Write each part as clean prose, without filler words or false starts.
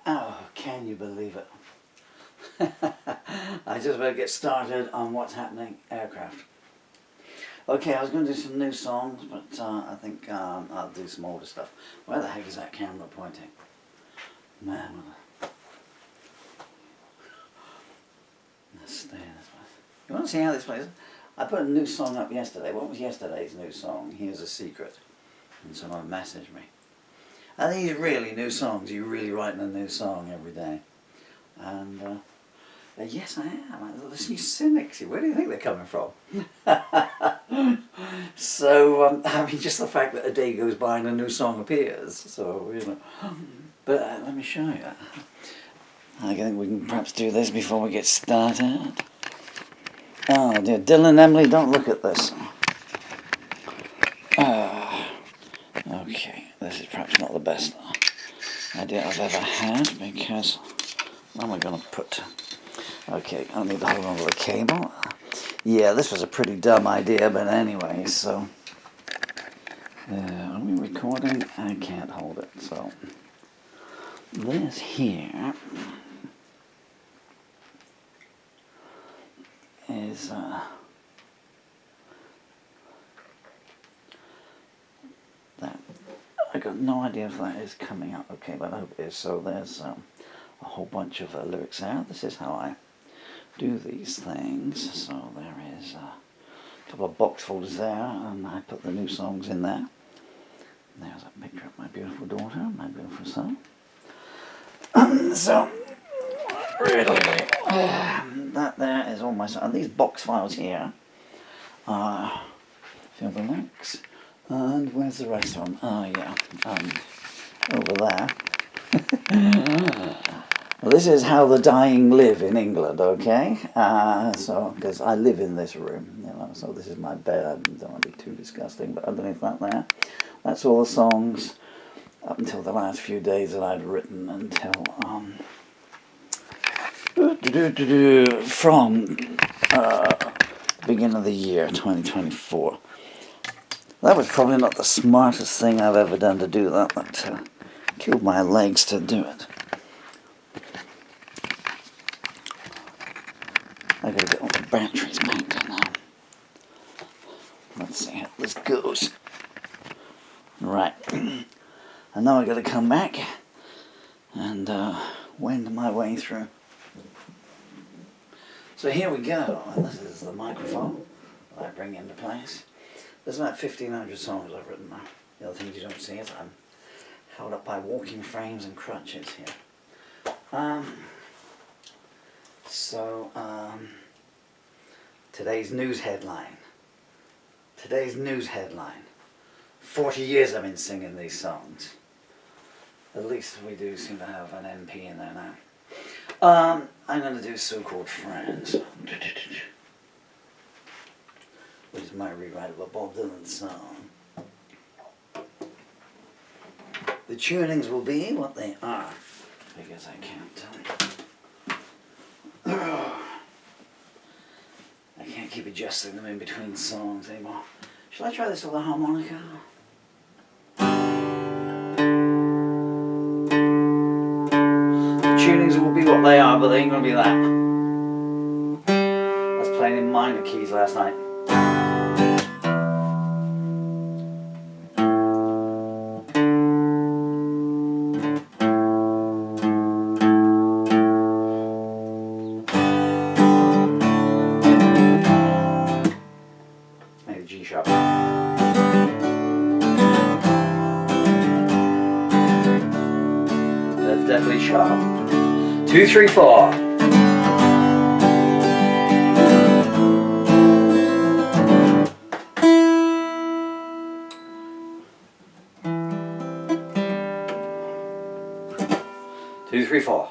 Oh, can you believe it? I just better get started on what's happening aircraft. Okay, I was going to do some new songs, but I think I'll do some older stuff. Where the heck is that camera pointing? Man, let's stay in this place. You want to see how this plays? I put a new song up yesterday. What was yesterday's new song? Here's a secret. And someone messaged me. Are these really new songs? Are you really writing a new song every day? And yes, I am. These cynics, where do you think they're coming from? So, I mean, just the fact that a day goes by and a new song appears. So, you know. But let me show you. I think we can perhaps do this before we get started. Oh dear, Dylan and Emily, don't look at this. Okay, this is perhaps not the best idea I've ever had, because what am I going to put? Okay, I need to hold on to the cable. Yeah, this was a pretty dumb idea, but anyway, so are we recording? I can't hold it, so this here is that. I got no idea if that is coming up. Okay, but I hope it is. So there's a whole bunch of lyrics there. This is how I do these things. So there is a couple of box folders there, and I put the new songs in there. There's a picture of my beautiful daughter, my beautiful son. So really, that there is all my songs. And these box files here are fill the links. And where's the rest of them? Oh yeah, over there. Well, this is how the dying live in England, okay? So, because I live in this room, you know, so this is my bed. I don't want to be too disgusting, but underneath that there, that's all the songs up until the last few days that I'd written until, from beginning of the year, 2024. That was probably not the smartest thing I've ever done to do that, but killed my legs to do it. I gotta get all the batteries back now. Let's see how this goes. Right. And now I gotta come back and wend my way through. So here we go, and this is the microphone that I bring into place. There's about 1,500 songs I've written now. The other things you don't see is I'm held up by walking frames and crutches here. Today's news headline. 40 years I've been singing these songs. At least we do seem to have an MP in there now. I'm going to do So-Called Friends, which is my rewrite of a Bob Dylan song. The tunings will be what they are, because I can't I can't keep adjusting them in between songs anymore. Shall I try this with a harmonica? The tunings will be what they are, but they ain't gonna be that. I was playing in minor keys last night. G sharp. That's definitely sharp. 2, 3, 4. Two, three, four.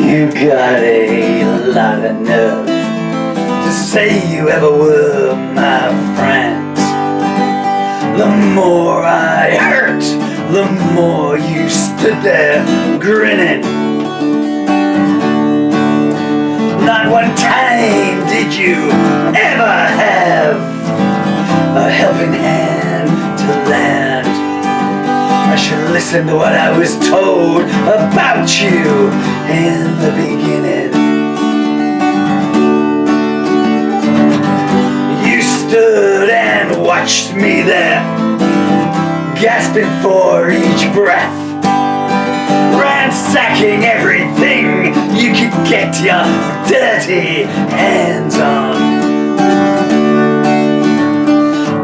You got a lot of nerve to say you ever were my friends. The more I hurt, the more you stood there grinning. you ever have a helping hand to lend. I should listen to what I was told about you in the beginning. You stood and watched me there, gasping for each breath, ransacking everything you could get your dirty hands on,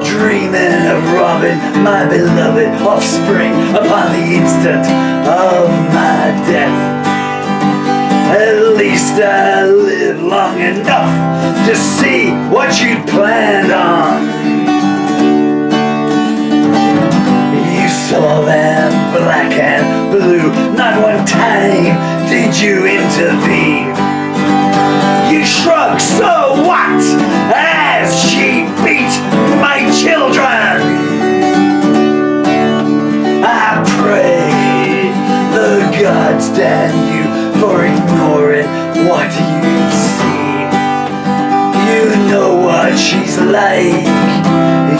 dreaming of robbing my beloved offspring upon the instant of my death. At least I lived long enough to see what you'd planned on. You saw them black and blue, not one time did you intervene. You shrugged, so what, as she beat my children. I pray the gods damn you for ignoring what you've seen. You know what she's like,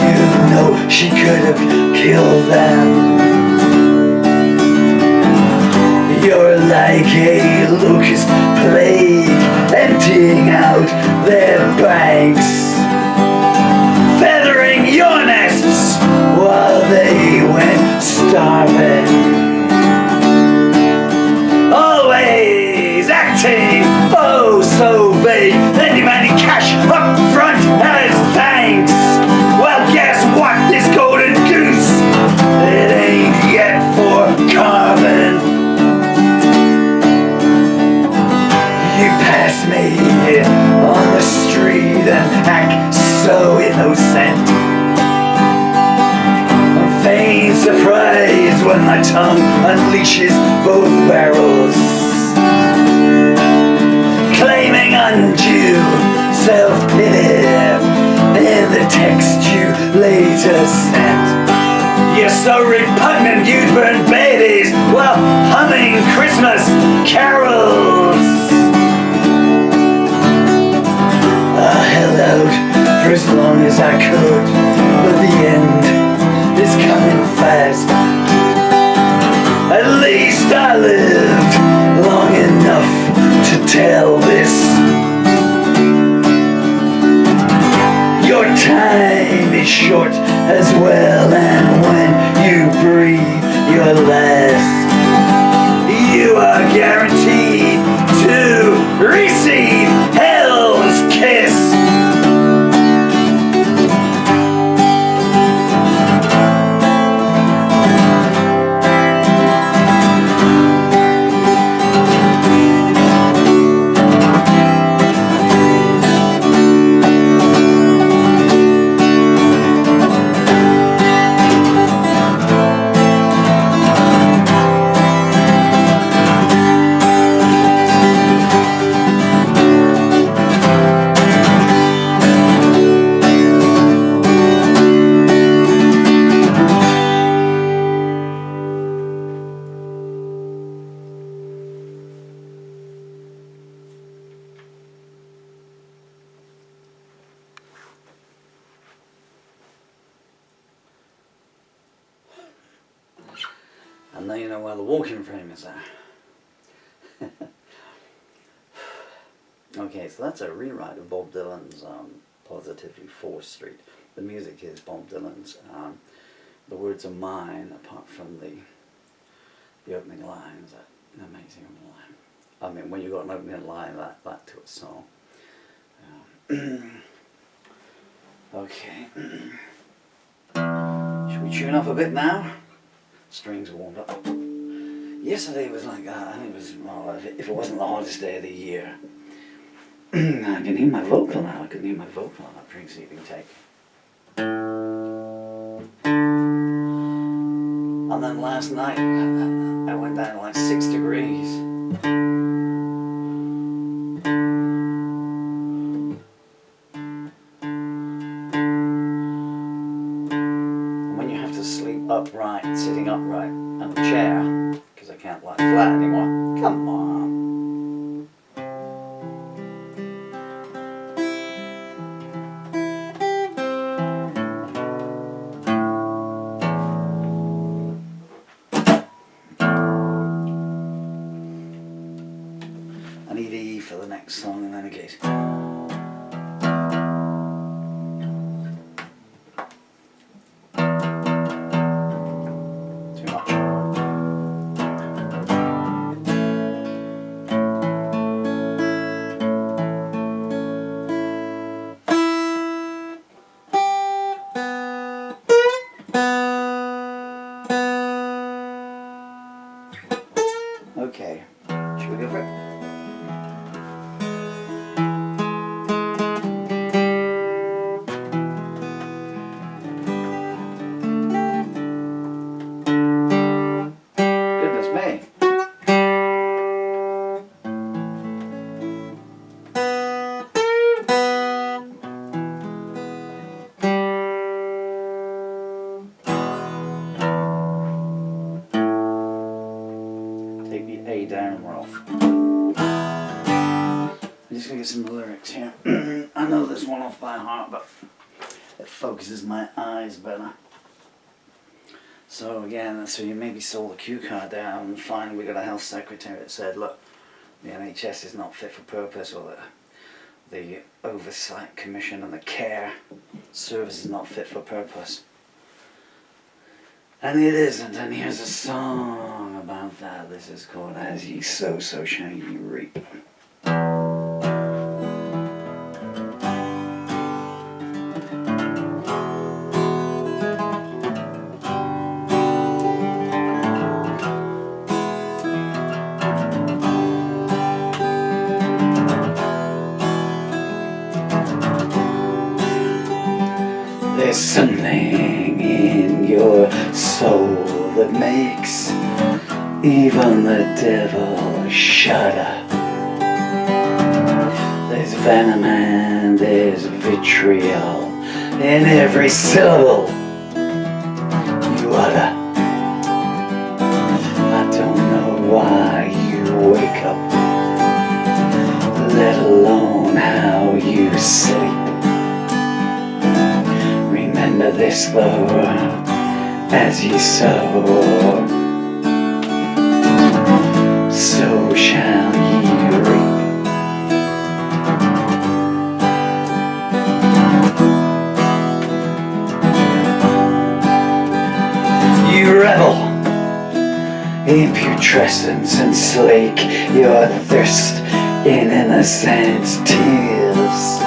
you know she could have killed them. You're like a locust plague, emptying out their banks, feathering your nests while they went starving. Always acting oh so vague, then demanding cash up front as thanks. Well, guess what, this golden goose, it ain't yet for carving. You pass me on the street and act so innocent. Feign surprise when my tongue unleashes both barrels, claiming undue self-pity in the text you later sent. You're so repugnant you'd burn babies while humming Christmas carols. I held out for as long as I could, but the end is coming fast. At least I lived long enough to tell this. Your time is short as well, and when you breathe your last, you are guaranteed to receive hell's kiss. And now you know where the walking frame is at. Okay, so that's a rewrite of Bob Dylan's Positively 4th Street. The music is Bob Dylan's. The words are mine, apart from the opening lines. An amazing opening line. I mean, when you've got an opening line like that to a song. Okay. Should we tune up a bit now? Strings warmed up. Yesterday was like, I think it was, well, if it wasn't the hottest day of the year. I can hear my vocal now. I couldn't hear my vocal on that preceding take. And then last night, I went down to like 6 degrees. And when you have to sleep upright, sitting upright on a chair, because I can't lie flat anymore, come on. next song in any case. Too much. Okay, should we go for it? Goodness me. Take the A down, Rolf. I'm just going to get some lyrics here. I know this one off by heart, but it focuses my eyes better. So again, so you maybe saw the cue card down, and finally we got a health secretary that said, look, the NHS is not fit for purpose, or the Oversight Commission and the Care Service is not fit for purpose. And it isn't, and here's a song about that. This is called As Ye Sow, So Shall Ye Reap. There's something in your soul that makes even the devil shudder. There's venom and there's vitriol in every syllable you utter. I don't know why you wake up, let alone how you sleep. Remember this though, as ye sow, so shall ye reap. You revel in putrescence and slake your thirst in innocent tears.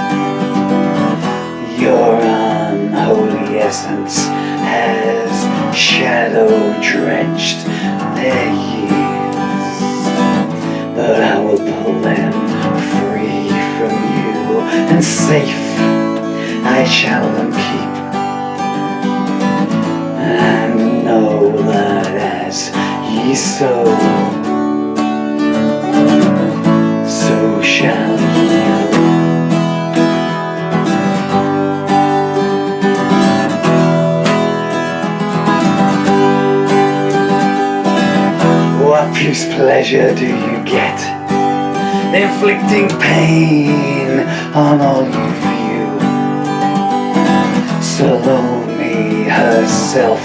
Your unholy essence has shadow-drenched their years, but I will pull them free from you, and safe I shall them keep, and know that as ye sow, so shall ye reap. What fierce pleasure do you get inflicting pain on all you view? Salome herself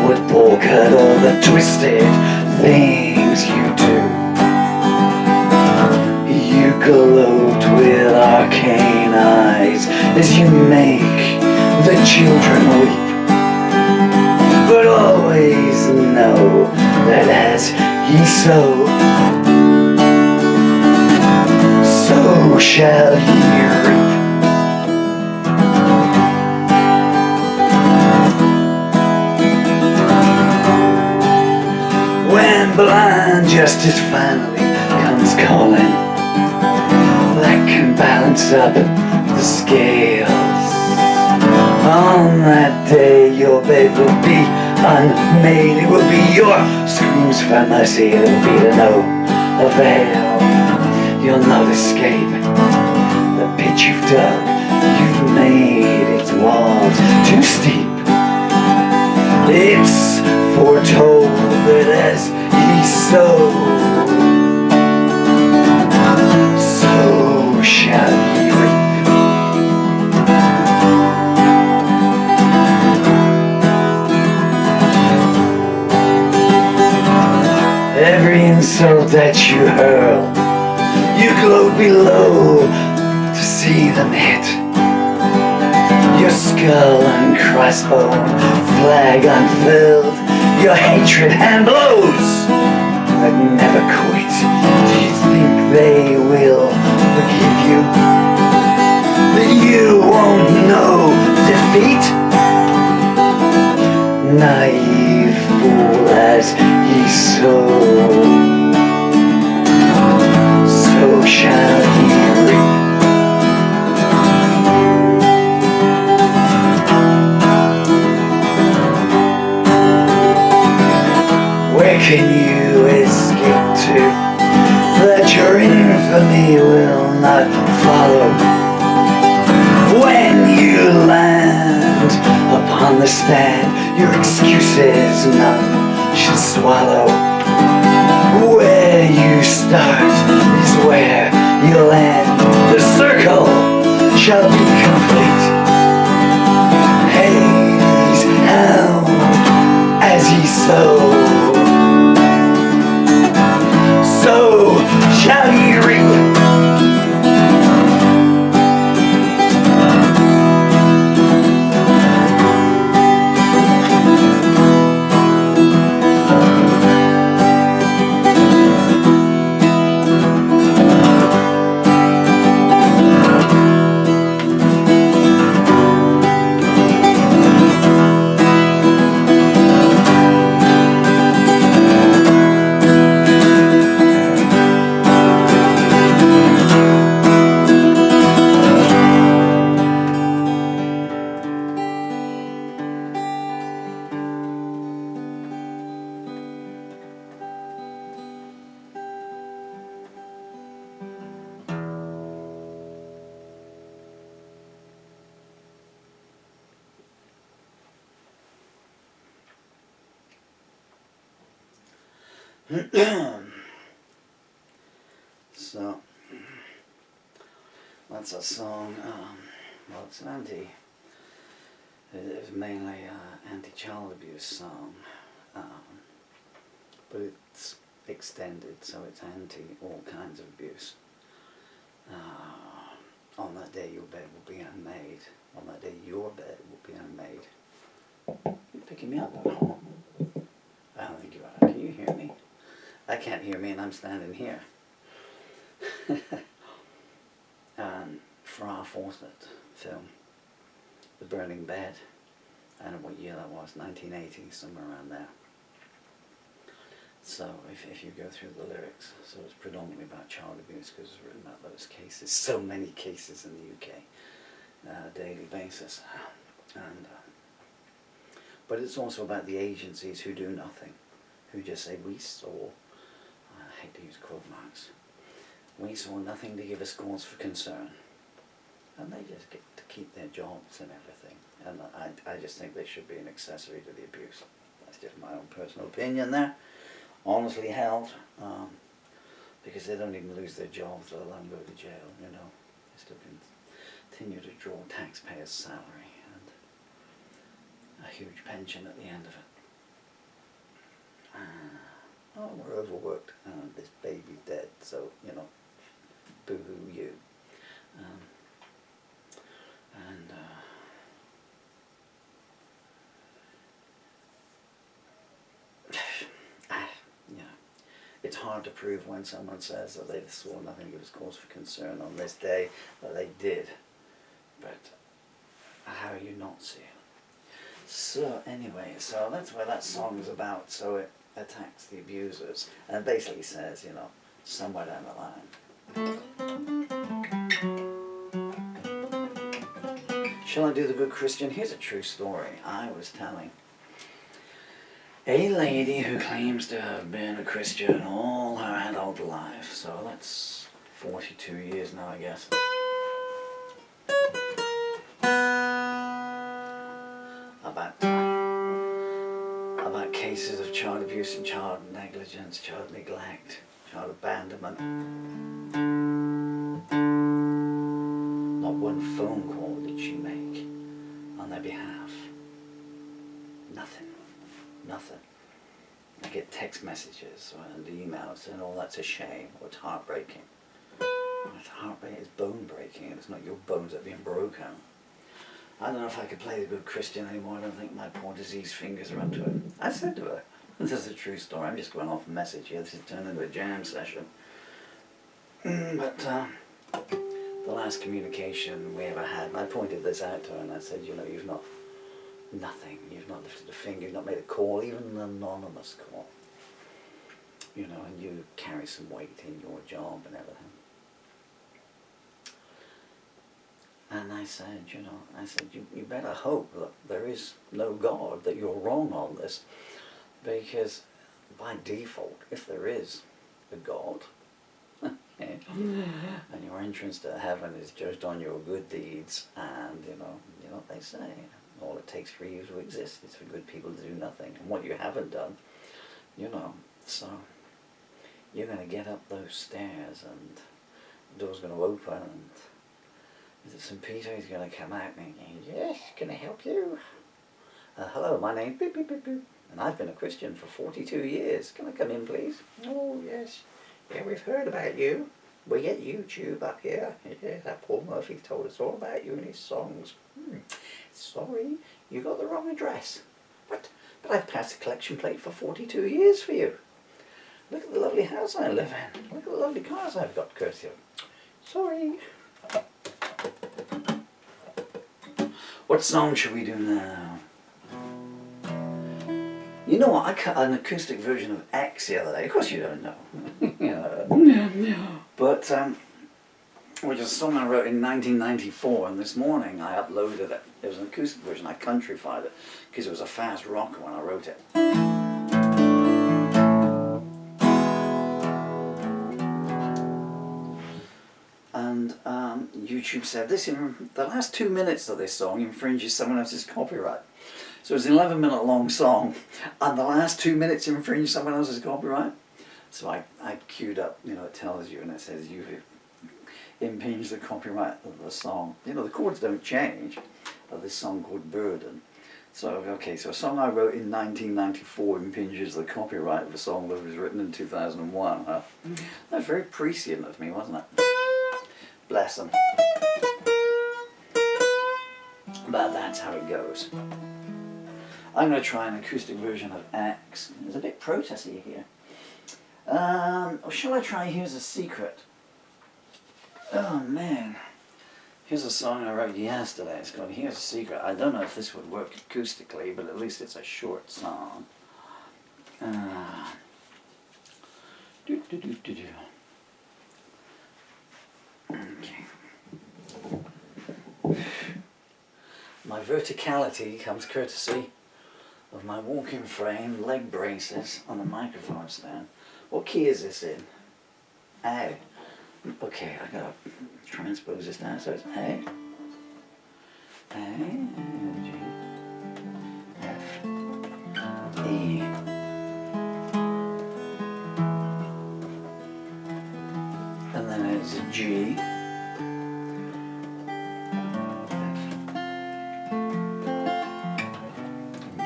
would balk at all the twisted things you do. You gloat with arcane eyes as you make the children weep, but always know that as ye sow, so shall ye reap. When blind justice finally comes calling, that can balance up the scales. On that day your bed will be unmade. It will be your screams for mercy. It will be to no avail. You'll not escape the pit you've dug. You've made its walls too steep. It's foretold that as ye sow, so shall ye reap. Every insult that you hurl, you glowed below to see them hit. Your skull and crossbone, flag unfilled, your hatred hand blows, but never quit. Do you think they will forgive you? That you won't know defeat? Naive fool as ye sow, so shall he reap. Where can you escape to, that your infamy will not follow? When you land upon the stand, your excuses none should swallow. Where you start is where you'll end. The circle shall be complete. Hades, hell, as ye sow, so shall ye reap. So, that's a song, well, it's an it's mainly an anti-child abuse song, but it's extended, so it's anti all kinds of abuse. On that day your bed will be unmade. On that day your bed will be unmade. You're picking me up? I don't think you are. Can you hear me? I can't hear me and I'm standing here. Farrar Fawcett film, The Burning Bed. I don't know what year that was, 1980, somewhere around there. So if you go through the lyrics, so it's predominantly about child abuse because it's written about those cases, so many cases in the UK, daily basis. And but it's also about the agencies who do nothing, who just say, we saw, I hate to use quote marks, we saw nothing to give us cause for concern. And they just get to keep their jobs and everything. And I just think they should be an accessory to the abuse. That's just my own personal opinion there. Honestly held. Because they don't even lose their jobs, let alone go to jail, you know. They still continue to draw taxpayers' salary and a huge pension at the end of it. Oh, we're overworked. This baby's dead, so, you know, boo-hoo you. It's hard to prove when someone says that they saw nothing to give us cause for concern on this day, that they did. But how you not see it? So anyway, so that's what that song is about. So it attacks the abusers and basically says, you know, somewhere down the line. Shall I do the good Christian? Here's a true story I was telling. A lady who claims to have been a Christian all her adult life, so that's 42 years now, I guess. About cases of child abuse and child negligence, child neglect, child abandonment. Not one phone call did she make on their behalf. Nothing. Nothing. I get text messages and emails and all that's a shame or it's heartbreaking. Heart rate is bone breaking, and it's not your bones that are being broken. I don't know if I could play the good Christian anymore. I don't think my poor diseased fingers are up to it. I said to her, this is a true story, I'm just going off a message here, this has turned into a jam session. But the last communication we ever had, and I pointed this out to her and I said, you know, you've not lifted a finger, you've not made a call, even an anonymous call. You know, and you carry some weight in your job and everything. And I said, you better hope that there is no God, that you're wrong on this, because by default, if there is a God, and your entrance to heaven is judged on your good deeds, and you know what they say, all it takes for you to exist is for good people to do nothing, and what you haven't done, so you're going to get up those stairs, and the door's going to open, and is it St. Peter? He's going to come out and yes, can I help you? Hello, my name's beep, beep, beep, beep, and I've been a Christian for 42 years. Can I come in, please? Oh, yes. Yeah, we've heard about you. We get YouTube up here. Yeah, that Paul Murphy told us all about you and his songs. Sorry, you got the wrong address. But I've passed a collection plate for 42 years for you. Look at the lovely house I live in. Look at the lovely cars I've got, courtesy of. Sorry. What song should we do now? You know what, I cut an acoustic version of X the other day. Of course you don't know. But, which is a song I wrote in 1994, and this morning I uploaded it. It was an acoustic version, I countryfied it, because it was a fast rocker when I wrote it. And YouTube said the last 2 minutes of this song infringes someone else's copyright. So it's an 11-minute long song, and the last 2 minutes infringe someone else's copyright. So I queued up, it tells you, and it says you've impinged the copyright of the song. The chords don't change of this song called Burden. So, okay, so a song I wrote in 1994 impinges the copyright of a song that was written in 2001. Huh? That's very prescient of me, wasn't it? Bless them. But that's how it goes. I'm going to try an acoustic version of X. It's a bit protesty here. Or shall I try Here's a Secret? Oh man. Here's a song I wrote yesterday. It's called Here's a Secret. I don't know if this would work acoustically, but at least it's a short song. Okay. My verticality comes courtesy of my walking frame, leg braces on a microphone stand. What key is this in? A. Okay, I gotta transpose this down, so it's A, G, F, E. And then it's G, F,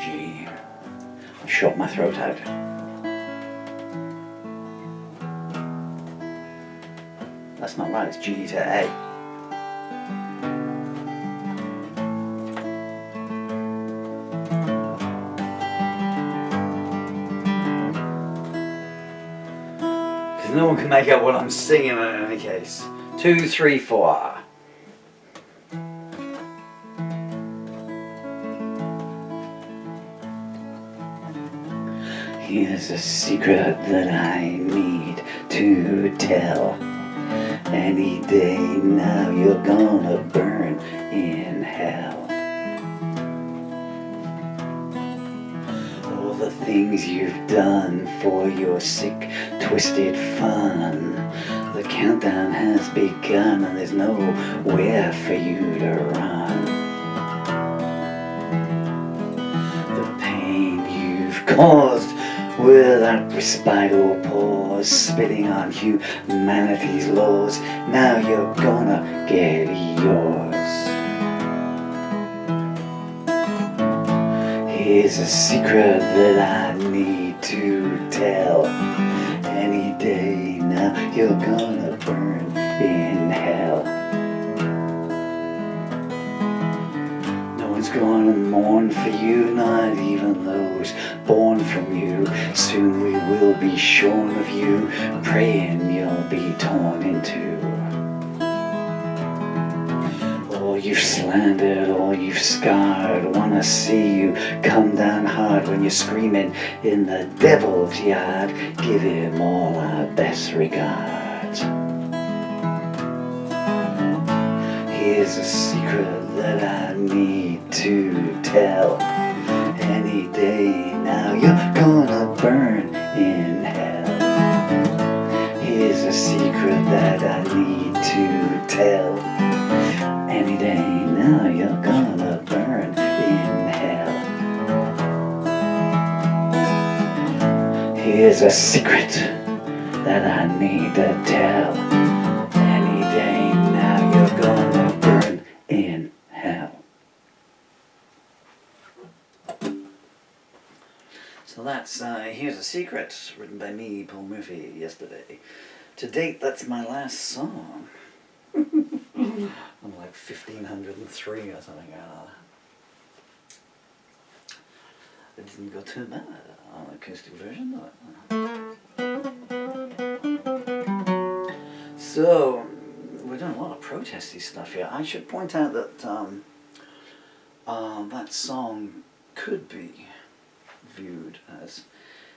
G. I shot my throat out. That's not right, it's G to A. Because no one can make out what I'm singing in any case. 2, 3, 4. Here's a secret that I need to tell. Any day now you're gonna burn in hell. All the things you've done for your sick, twisted fun. The countdown has begun and there's nowhere for you to run. The pain you've caused without respite or pause, spitting on humanity's laws. Now you're gonna get yours. Here's a secret that I need to tell. Any day now now you're gonna burn in hell. No one's gonna mourn for you, not even those born from you. Soon we will be shorn of you, praying you'll be torn in two. All you've slandered, all you've scarred, wanna see you come down hard when you're screaming in the devil's yard. Give him all our best regards. Here's a secret that I need to tell. Any day now you're gonna burn in hell. Here's a secret that I need to tell. Any day now you're gonna burn in hell. Here's a secret that I need to tell. Any day now you're gonna burn in hell. So that's Here's a Secret, written by me, Paul Murphy, yesterday. To date, that's my last song. I'm like 1503 or something. It didn't go too bad on the acoustic version, So, we're doing a lot of protesty stuff here. I should point out that that song could be viewed as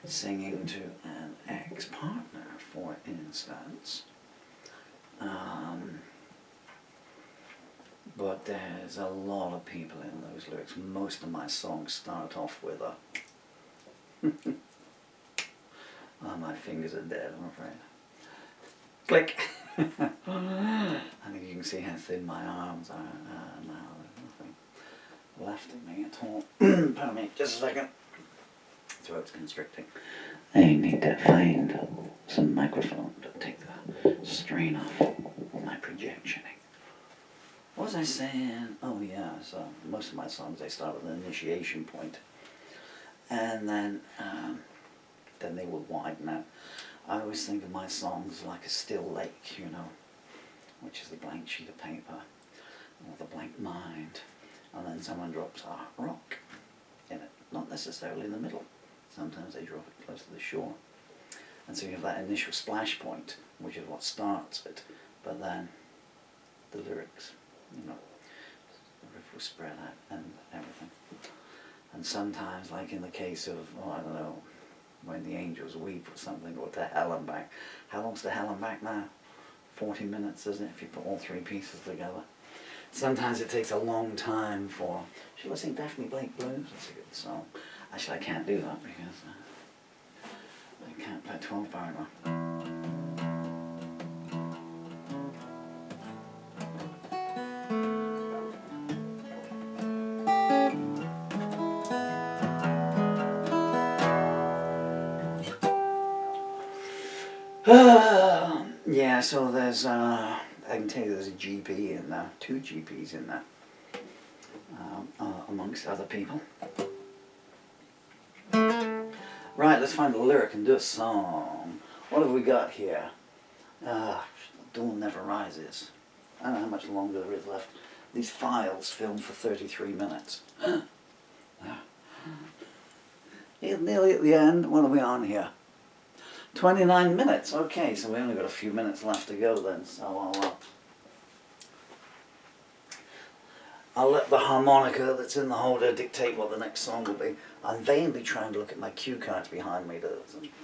singing to an ex-partner, for instance. But there's a lot of people in those lyrics. Most of my songs start off with a oh, my fingers are dead, I'm afraid. Click! I think you can see how thin my arms are now. There's nothing left in me at all. Pardon me, just a second. Throat's constricting. I need to find some microphone to take the strain off my projectioning. What was I saying? Oh yeah, so most of my songs, they start with an initiation point. And then they will widen out. I always think of my songs like a still lake, you know, which is the blank sheet of paper, or the blank mind. And then someone drops a rock in it, not necessarily in the middle. Sometimes they drop it close to the shore. And so you have that initial splash point, which is what starts it, but then the lyrics, you know, the riff will spread out and everything. And sometimes, like in the case of, oh, I don't know, When the Angels Weep or something, or To Hell and Back. How long's To Hell and Back now? 40 minutes, isn't it, if you put all three pieces together? Sometimes it takes a long time for, shall I sing Daphne Blake Blues? That's a good song. Actually, I can't do that because I can't play 12-bar anymore. Yeah, so there's, I can tell you there's a GP in there, 2 GPs in there, amongst other people. Right, let's find a lyric and do a song. What have we got here? Dawn Never Rises. I don't know how much longer there is left. These files filmed for 33 minutes. It's nearly at the end. What are we on here? 29 minutes. Okay, so we only got a few minutes left to go then. So I'll let the harmonica that's in the holder dictate what the next song will be. I'm vainly trying to look at my cue cards behind me to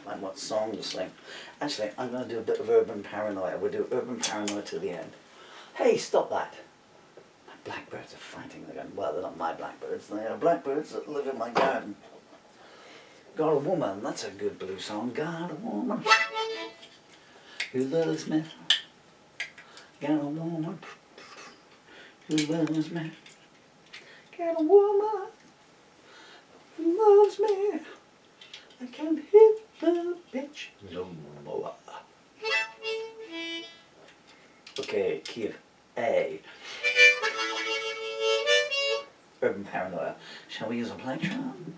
find what song to sing. Actually, I'm going to do a bit of Urban Paranoia. We'll do Urban Paranoia to the end. Hey, stop that. My blackbirds are fighting. Well, they're not my blackbirds. They are blackbirds that live in my garden. Got a Woman, that's a good blues song. Got a woman who loves me. Got a woman who loves me. Got a woman who loves me. I can't hit the bitch no more. Okay, key of A. Urban Paranoia. Shall we use a plectrum?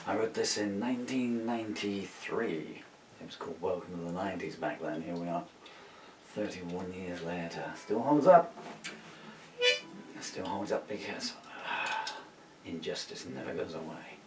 I wrote this in 1993. It was called Welcome to the 90s back then. Here we are, 31 years later. Still holds up. Still holds up because injustice never goes away.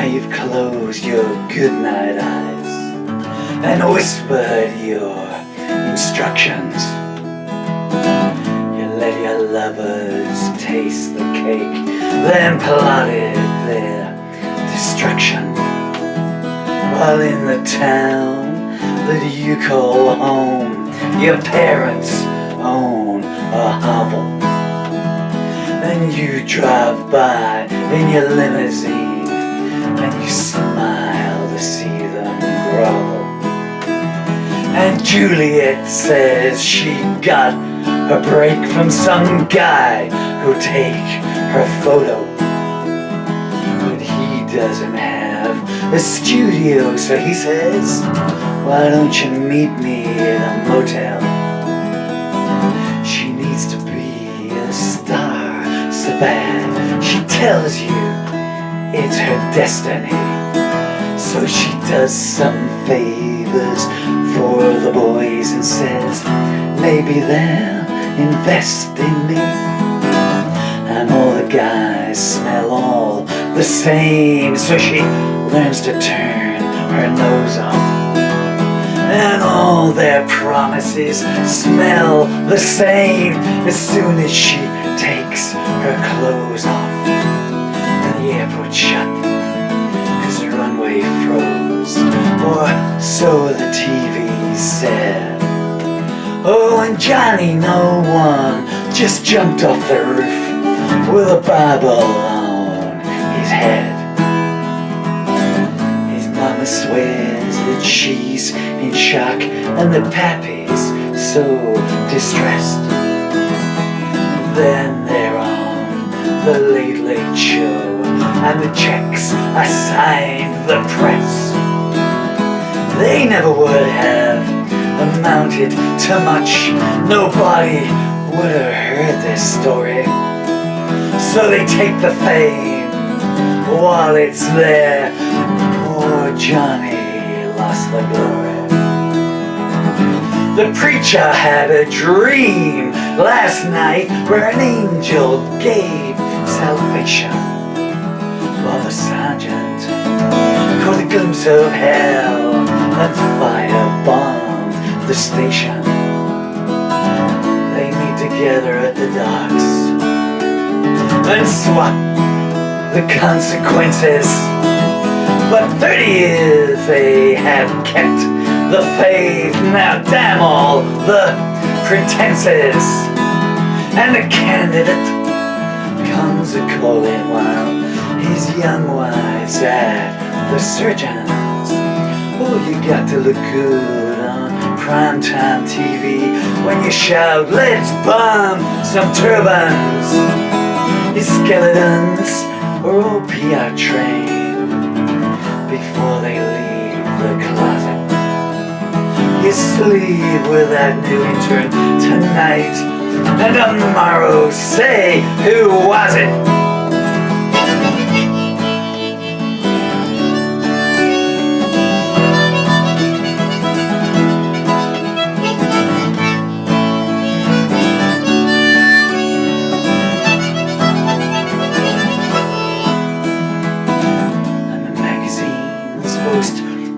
You've closed your goodnight eyes and whispered your instructions. You let your lovers taste the cake, then plotted their destruction. While in the town that you call home, your parents own a hovel. And you drive by in your limousine, and you smile to see them grovel. And Juliet says she got a break from some guy who'll take her photo. But he doesn't have a studio, so he says, why don't you meet me at a motel? She needs to be a star so bad, she tells you it's her destiny. So she does some favors for the boys and says maybe they'll invest in me. And all the guys smell all the same, so she learns to turn her nose off. And all their promises smell the same as soon as she takes her clothes off. The airport shut, cause the runway froze, or so the TV said. Oh, and Johnny no one just jumped off the roof with a Bible on his head. His mama swears that she's in shock and that Pappy's so distressed. Then they're on the Late Late Show, and the checks are signed the press. They never would have amounted to much. Nobody would have heard this story. So they take the fame while it's there. Poor Johnny lost the glory. The preacher had a dream last night where an angel gave salvation, while the sergeant caught a glimpse of hell and firebombed the station. They meet together at the docks and swap the consequences. But 30 years they have kept the faith. Now damn all the pretenses. And the candidate comes a-calling while his young wife's at the surgeon's. Oh, you got to look good on primetime TV when you shout, let's bomb some turbans. His skeletons are all PR trained before they leave the closet. You sleep with that new intern tonight, and tomorrow say, who was it?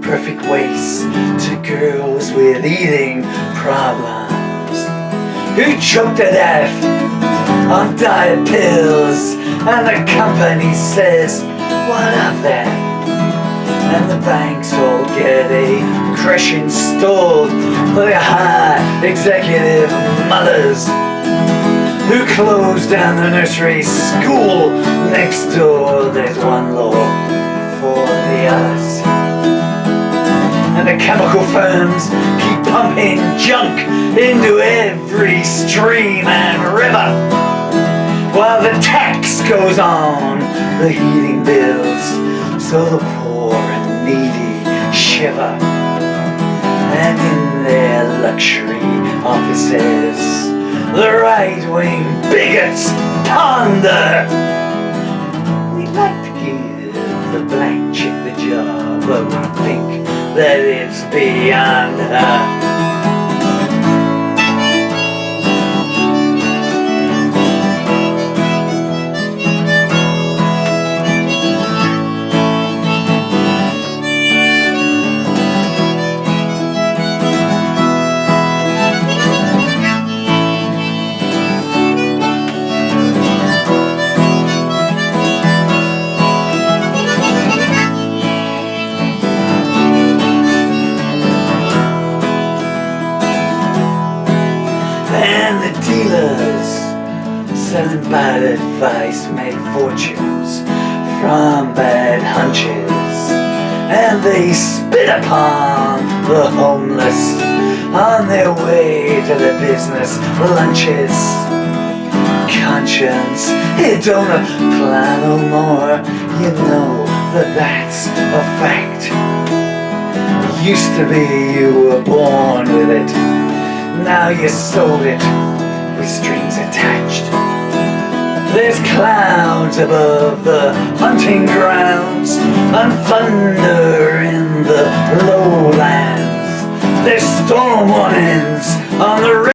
Perfect waist to girls with eating problems who choked to death on diet pills, and the company says, what of that? And the banks all get a crash installed for their high executive mothers. who closed down the nursery school next door. There's one law for the others, and the chemical firms keep pumping junk into every stream and river, while the tax goes on the heating bills, so the poor and needy shiver. And in their luxury offices, the right-wing bigots ponder. We'd like to give the black chick the job, but we think that it's beyond her. And the dealers selling bad advice make fortunes from bad hunches, and they spit upon the homeless on their way to the business lunches. Conscience, it don't apply no more, you know that that's a fact. Used to be you were born with it, now you sold it with strings attached. There's clouds above the hunting grounds and thunder in the lowlands. There's storm warnings on the